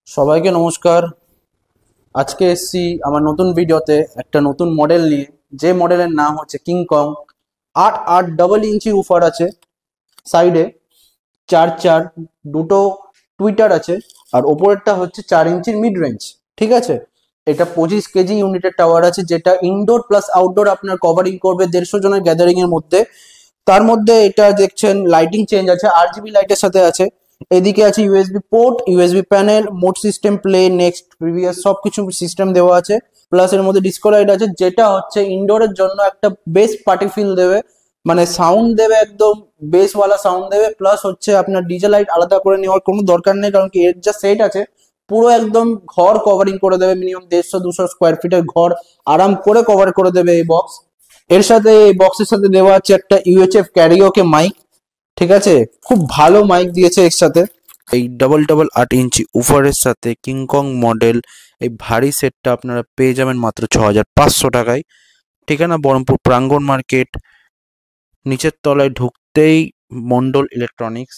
সবাইকে নমস্কার। আজকে এসছি আমার নতুন ভিডিওতে একটা নতুন মডেল নিয়ে, যে মডেলের নাম হচ্ছে কিংকং। 8.8 ইঞ্চি উফার আছে, সাইডে 4 দুটো টুইটার আছে, আর ওপরেরটা হচ্ছে 4 ইঞ্চির মিড রেঞ্জ। ঠিক আছে, এটা 25 কেজি ইউনিটের টাওয়ার আছে, যেটা ইনডোর প্লাস আউটডোর আপনার কভারিং করবে 150 জনের গ্যাদারিং এর মধ্যে। তার মধ্যে এটা দেখছেন লাইটিং চেঞ্জ আছে, RGB লাইটের সাথে আছে। এদিকে আছে USB port, USB panel, mode system, play, next, previous সবকিছু সিস্টেম দেওয়া আছে। প্লাস এর মধ্যে ডিসকো লাইট আছে, যেটা হচ্ছে ইনডোরের জন্য একটা বেস পার্টি ফিল দেবে, মানে সাউন্ড দেবে, একদম বেসওয়ালা সাউন্ড দেবে। প্লাস হচ্ছে আপনার ডিজে লাইট আলাদা করে নেওয়ার কোনো দরকার নেই, কারণ কি এর যা সেট আছে পুরো একদম ঘর কভারিং করে দেবে। মিনিমাম 150-200 স্কোয়ার ফিটের ঘর আরাম করে কভার করে দেবে এই বক্স। এর সাথে এই বক্সের সাথে দেওয়া আছে একটা ইউএচএফ ক্যারিওকে মাইক। ঠিক আছে, খুব ভালো মাইক দিয়েছে এর সাথে। এই ডাবল ডাবল 8 ইঞ্চি উফারের সাথে কিংকং মডেল এই ভারী সেটটা আপনারা পেয়ে যাবেন মাত্র 6500 টাকায়। ঠিকানা বহরমপুর প্রাঙ্গণ মার্কেট, নিচের তলায় ঢুকতেই মন্ডল ইলেকট্রনিক্স।